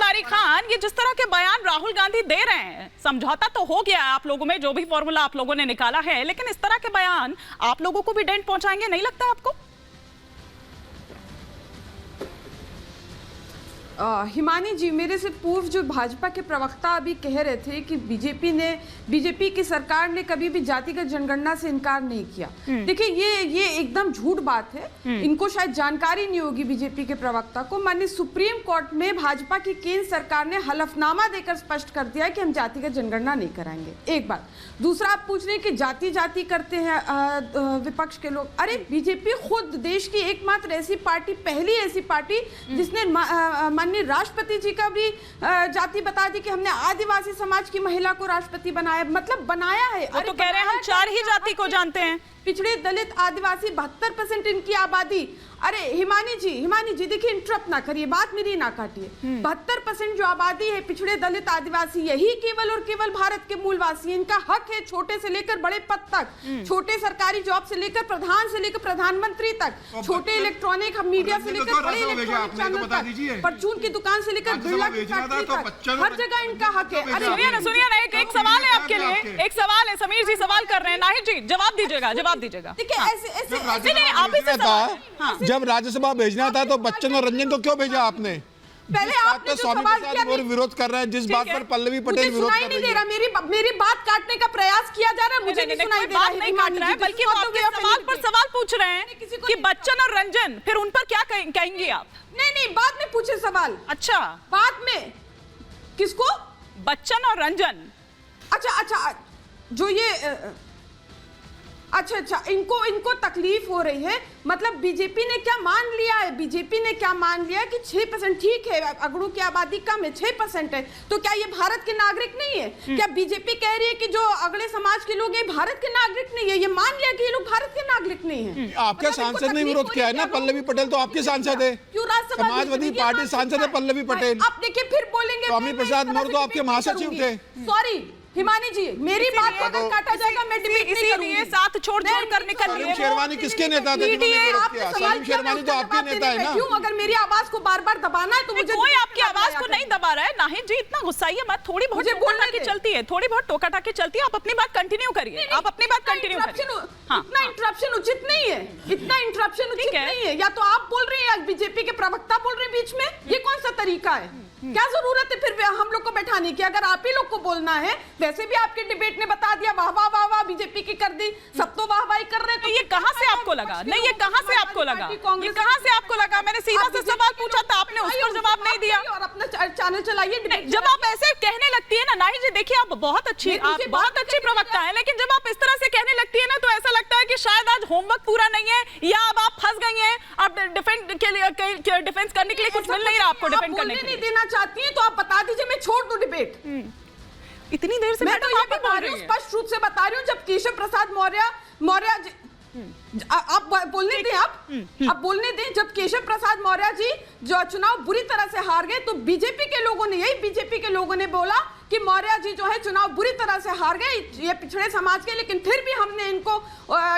लारी खान, ये जिस तरह के बयान राहुल गांधी दे रहे हैं, समझौता तो हो गया आप लोगों में, जो भी फॉर्मूला आप लोगों ने निकाला है, लेकिन इस तरह के बयान आप लोगों को भी डेंट पहुंचाएंगे, नहीं लगता आपको? हिमानी जी, मेरे से पूर्व जो भाजपा के प्रवक्ता अभी कह रहे थे कि बीजेपी की सरकार ने कभी भी जातिगत जनगणना से इनकार नहीं किया। देखिए, ये एकदम झूठ बात है। इनको शायद जानकारी नहीं होगी बीजेपी के प्रवक्ता को। माननीय सुप्रीम कोर्ट में भाजपा की केंद्र सरकार ने हलफनामा देकर स्पष्ट कर दिया है कि हम जातिगत जनगणना नहीं कराएंगे। एक बात। दूसरा, आप पूछ रहे हैं कि जाति करते हैं विपक्ष के लोग। अरे, बीजेपी खुद देश की एकमात्र ऐसी पार्टी, पहली ऐसी पार्टी जिसने माननीय राष्ट्रपति जी का भी जाति बता दी कि हमने आदिवासी समाज की महिला को राष्ट्रपति बनाया, मतलब बनाया है। वो तो कह रहे हैं हम 4 ही जाति को जानते हैं। पिछड़े, दलित, आदिवासी 72% इनकी आबादी। अरे हिमानी जी देखिए, इंटरप्ट ना करिए, बात मेरी ना काटिए। 72% जो आबादी है पिछड़े, दलित, आदिवासी, यही केवल और केवल भारत के मूलवासी। इनका हक है छोटे से लेकर बड़े पद तक, छोटे सरकारी जॉब से लेकर प्रधान से लेकर प्रधानमंत्री तक, छोटे इलेक्ट्रॉनिक मीडिया से लेकर बड़े इलेक्ट्रॉनिक चैनल तक, परचून की दुकान से लेकर बिरला की फैक्ट्री तक, हर जगह इनका हक है। अरे सुनिए ना, एक सवाल है आपके लिए, एक सवाल है, समीर जी सवाल कर रहे हैं। नाहिद जी जवाब दीजिएगा। देखिए, ऐसे आप इसे सवाल, जब राज्यसभा भेजना था तो बच्चन और रंजन को क्यों भेजा आपने? पहले आपने जो सवाल किया, विरोध कर रहे हैं, जिस बात पर पल्लवी पटेल विरोध कर रही है। मेरी बात काटने का प्रयास किया जा रहा है। मुझे नहीं सुनाई दे रहा है, नहीं काट रहा है, बल्कि वो आपके सवाल पर सवाल पूछ रहे हैं कि बच्चन और रंजन, फिर उन पर क्या कहेंगे आप? नहीं, बाद में पूछे सवाल। अच्छा, बाद में किसको? बच्चन और रंजन। अच्छा, जो ये अच्छा, इनको तकलीफ हो रही है। मतलब बीजेपी ने क्या मान लिया है? बीजेपी ने क्या मान लिया कि 6%, ठीक है, अगड़ों की आबादी कम है, 6% है, तो क्या ये भारत के नागरिक नहीं है? क्या बीजेपी कह रही है कि जो अगले समाज के लोग हैं भारत के नागरिक नहीं है? ये मान लिया कि ये लोग भारत के नागरिक नहीं है। आपके सांसद ने विरोध किया है ना, पल्लवी पटेल तो आपके सांसद है, क्यों राज्यसभा समाजवादी पार्टी सांसद है पल्लवी पटेल। आप देखिए, फिर बोलेंगे स्वामी प्रसाद मौर्य तो आपके महासचिव थे। सॉरी हिमानी जी, मेरी बात को अगर काटा जाएगा मैं डिबेट नहीं करूंगी। इसीलिए साथ छोड़ कर निकल रही है। शेरवानी किसके नेता थे? सलीम शेरवानी तो आपके नेता है ना। क्यों? अगर मेरी आवाज को बार-बार दबाना है तो मुझे, कोई आपकी आवाज को नहीं दबा रहा है। नाहिद जी इतना गुस्साइए मत, थोड़ी बहुत टोका-टाकी चलती है, थोड़ी बहुत टोका-टाकी चलती है। आप अपनी बात कंटिन्यू करिए, आप अपनी बात कंटिन्यू करिए। इतना इंटरप्शन उचित नहीं है, इतना इंटरप्शन उचित नहीं है। या तो आप बोल रहे हैं या बीजेपी के प्रवक्ता बोल रहे हैं बीच में, ये कौन सा तरीका है? क्या जरूरत है फिर हम लोग को बैठाने की? अगर आप ही लोग को बोलना है, वैसे भी आपके डिबेट ने बता दिया, वाह वाह वाह वाह बीजेपी की कर दी, सब तो वाह वाह कर रहे हैं। तो ये कहां से आपको लगा? नहीं, ये कहां से आपको लगा? ये कहां से आपको लगा? मैंने सीधा सा सवाल पूछा था, आपने उस पर जवाब नहीं दिया। और अपना चैनल चलाइए। जब आप ऐसे कहने लगती है ना नाहिद जी, देखिए आप बहुत अच्छी प्रवक्ता है, लेकिन जब आप इस तरह से कहने लगती है ना, तो ऐसा लगता है कि शायद आज होमवर्क पूरा नहीं है, या अब आप फंस गई हैं, अब डिफेंस करने के लिए कुछ मिल नहीं रहा आपको डिफेंड करने के लिए। देना चाहती हैं तो आप बता दीजिए, मैं छोड़ दूं डिबेट। इतनी देर से मैं तो ये बता रही हूँ, स्पष्ट रूप से बता रही हूँ, जब केशव प्रसाद मौर्य आप बोलने दें, आप बोलने दें। जब केशव प्रसाद मौर्य जी जो चुनाव बुरी तरह से हार गए, तो बीजेपी के लोगों ने बोला कि मौर्य जी जो है चुनाव बुरी तरह से हार गए, ये पिछड़े समाज के, लेकिन फिर भी हमने इनको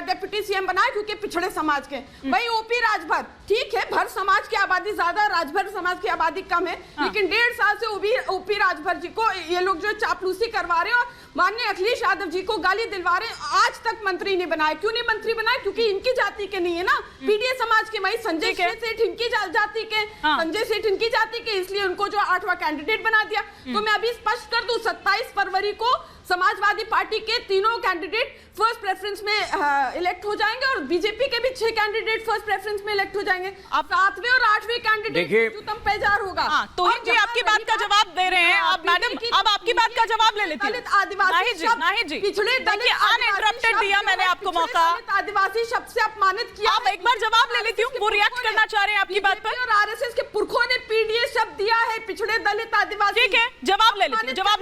डिप्टी सीएम बनाया क्योंकि पिछड़े समाज के। भाई ओपी राजभर, ठीक है, भर समाज की आबादी ज्यादा, राजभर समाज की आबादी कम है, लेकिन 1.5 साल से ओपी राजभर जी को ये लोग जो चापलूसी करवा रहे हैं और माननीय अखिलेश यादव जी को गाली दिलवा रहे हैं। आज तक मंत्री नहीं बनाए। क्यों नहीं मंत्री बनाए? क्योंकि इनकी जाति के नहीं है ना, पीडीए समाज के। वही संजय सेठ इनकी जाति के, संजय सेठ इनकी जाति के, इसलिए उनको जो 8वां कैंडिडेट बना दिया। तो मैं अभी स्पष्ट कर दूं, 27 फरवरी को समाजवादी पार्टी के तीनों कैंडिडेट फर्स्ट प्रेफरेंस में इलेक्ट हो जाएंगे और बीजेपी के भी 6 कैंडिडेट फर्स्ट प्रेफरेंस में इलेक्ट हो जाएंगे। आप 7वें और 8वें कैंडिडेट उत्तम पेजार होगा। तो जी आपकी बात का जवाब दे रहे हैं आप मैडम, अब आपकी बात का जवाब ले लेती हूं। आदिवासी जी, पिछड़े देखिए अनइंटरप्टेड दिया मैंने आपको मौका, आदिवासी शब्द से अपमानित किया। आप एक बार जवाब ले लेती हूँ, वो रिएक्ट करना चाह रहे हैं आपकी बात पर। और आरएसएस के पुरखों ने पीडीए शब्द दिया है, पिछड़े दलित आदिवासी। ठीक है, जवाब ले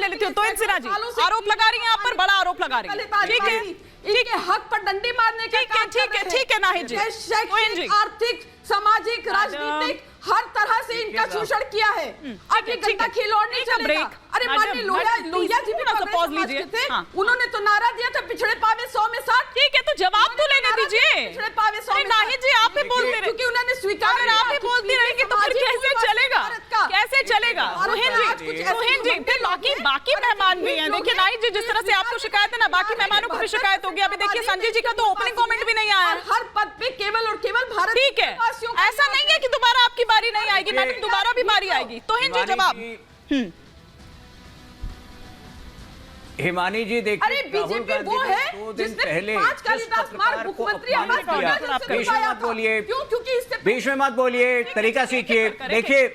लेती हूँ। तो इंसिरा जी आरोप लगा रही हैं आप पर, बड़ा आरोप लगा रही है। ठीक है, इनके हक पर डंडी मारने का काम कर रहे हैं। ठीक है नाहिद जी, शैक्षिक, आर्थिक, सामाजिक, राजनीतिक हर तरह से इनका शोषण किया है। अब ये गंदा खेल और नहीं चलेगा। अरे माननीय लोहिया जी भी पॉज लीजिए थे, उन्होंने तो नारा दिया था पिछड़े पावे 100 में 60। ठीक है, तो जवाब तो लेने दीजिए। पिछड़े पावे 100 में 60। नाहिद जी आप ही बोलते रहे, क्योंकि उन्होंने स्वीकार, अगर आप ही बोलती रहेंगी तो फिर कैसे चलेगा? कैसे चलेगा? रोहित रोहित जी, फिर बाकी मेहमान भी हैं। देखिए नाहिद जी, जिस तरह से आपको शिकायत है ना, बाकी मेहमानों को भी शिकायत होगी। अभी देखिए संजय जी का तो ओपनिंग कमेंट भी नहीं आया। हर पद पे केवल और केवल भारत। ठीक है, ऐसा नहीं है कि दोबारा आपकी बारी नहीं आएगी, मैडम दोबारा भी बारी आएगी। तो हिंद जी जवाब। हिमानी जी देखिए, अरे बीजेपी वो है जिसने 5 कालिदास मार्ग मुख्यमंत्री आवास योजना से करवाया था। क्यों? क्योंकि इससे बीच में मत बोलिए, तरीका सीखिए। देखिए,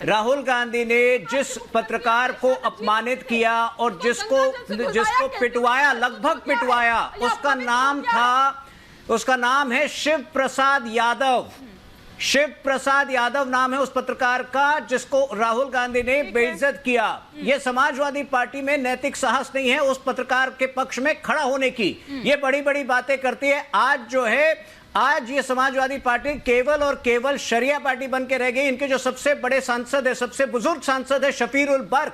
राहुल गांधी ने जिस पत्रकार को अपमानित किया और जिसको पिटवाया, लगभग पिटवाया, उसका नाम है शिव प्रसाद यादव। शिव प्रसाद यादव नाम है उस पत्रकार का जिसको राहुल गांधी ने बेइज्जत किया। यह समाजवादी पार्टी में नैतिक साहस नहीं है उस पत्रकार के पक्ष में खड़ा होने की। ये बड़ी बड़ी बातें करती है। आज ये समाजवादी पार्टी केवल और केवल शरिया पार्टी बन के रह गई। इनके जो सबसे बड़े सांसद है, सबसे बुजुर्ग सांसद है शफीर उल बर्क,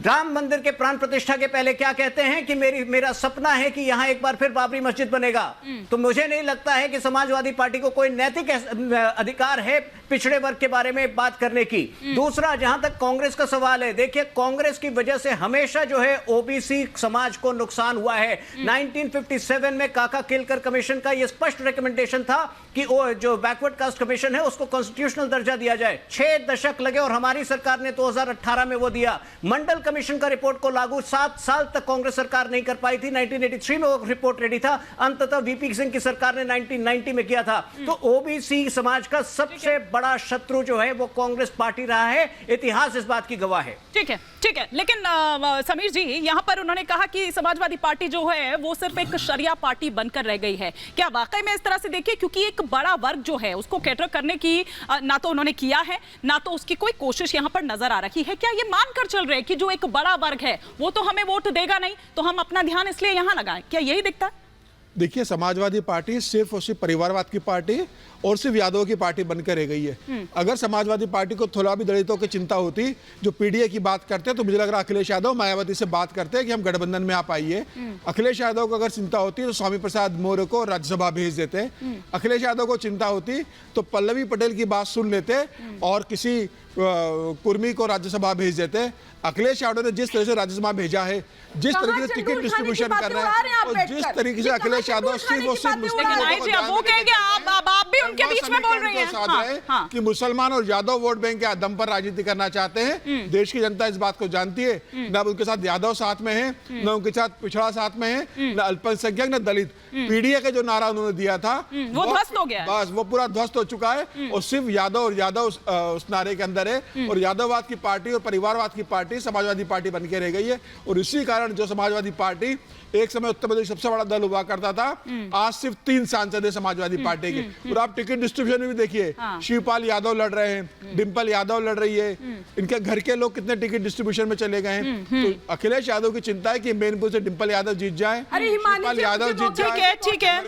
राम मंदिर के प्राण प्रतिष्ठा के पहले क्या कहते हैं कि मेरा सपना है कि यहां एक बार फिर बाबरी मस्जिद बनेगा। तो मुझे नहीं लगता है कि समाजवादी पार्टी को कोई नैतिक अधिकार है पिछड़े वर्ग के बारे में बात करने की। दूसरा, जहां तक कांग्रेस का सवाल है, देखिए कांग्रेस की वजह से हमेशा जो है ओबीसी समाज को नुकसान हुआ है। 1957 में काका केलकर कमीशन का यह स्पष्ट रिकमेंडेशन था कि जो बैकवर्ड कास्ट कमीशन है उसको कॉन्स्टिट्यूशनल दर्जा दिया जाए। 6 दशक लगे और हमारी सरकार ने 2018 में वो दिया। मंडल कमीशन का रिपोर्ट को लागू 7 साल तक कांग्रेस सरकार नहीं कर पाई थी। 1983 में वो रिपोर्ट रेडी था, अंततः वीपी सिंह की सरकार ने 1990 में किया था। तो ओबीसी समाज का सबसे बड़ा शत्रु जो है वो कांग्रेस पार्टी रहा है। इतिहास इस बात की गवाह है। ठीक है, लेकिन समीर जी, यहां पर उन्होंने कहा कि समाजवादी पार्टी जो है वो सिर्फ एक शरिया पार्टी बनकर रह गई है। क्या वाकई में इस तरह से देखिए, क्योंकि एक बड़ा वर्ग जो है उसको कैटर करने की ना तो उन्होंने किया है, ना तो उसकी कोई कोशिश यहां पर नजर आ रही है। क्या ये मानकर चल रहे हैं कि जो एक बड़ा वर्ग है वो तो हमें वोट देगा नहीं, तो हम अपना ध्यान इसलिए यहां लगाएं? क्या यही दिखता है? देखिए, समाजवादी पार्टी सिर्फ और सिर्फ परिवारवाद की पार्टी और सिर्फ यादव की पार्टी बनकर रह गई है। अगर समाजवादी पार्टी को थोड़ा भी दलितों की चिंता होती, जो पीडीए की बात करते हैं, तो मुझे लग रहा है अखिलेश यादव मायावती से बात करते हैं कि हम गठबंधन में आप आइए। अखिलेश यादव को अगर चिंता होती तो स्वामी प्रसाद मौर्य को राज्यसभा भेज देते। अखिलेश यादव को चिंता होती तो पल्लवी पटेल की बात सुन लेते और किसी कुर्मी को राज्यसभा भेज देते। अखिलेश यादव ने जिस तरह से राज्यसभा भेजा है, जिस तरीके से टिकट डिस्ट्रीब्यूशन कर रहे हैं और जिस तरीके से अखिलेश यादव सिर्फ और सिर्फ कि मुसलमान और यादव वोट बैंक के दम पर राजनीति करना चाहते हैं। देश की जनता इस बात को जानती है। न उनके साथ यादव साथ में है, न उनके साथ पिछड़ा साथ में है, न अल्पसंख्यक न दलित। पीडीए का जो नारा उन्होंने दिया था वो ध्वस्त हो गया, बस वो पूरा ध्वस्त हो चुका है। और सिर्फ यादव और यादव उस नारे के अंदर है। और यादववाद की पार्टी और परिवारवाद की पार्टी समाजवादी पार्टी बन के रह गई है। और इसी कारण जो समाजवादी पार्टी एक समय उत्तर प्रदेश सबसे बड़ा दल हुआ करता था, आज सिर्फ 3 सांसद है समाजवादी पार्टी के। और आप टिकट डिस्ट्रीब्यूशन में भी देखिए, शिवपाल यादव लड़ रहे हैं, डिंपल यादव लड़ रही है, इनके घर के लोग कितने टिकट डिस्ट्रीब्यूशन में चले गए हैं। तो अखिलेश यादव की चिंता है कि मैनपुर से डिंपल यादव जीत जाए, शिवपाल यादव जीत जाए। ठीक है।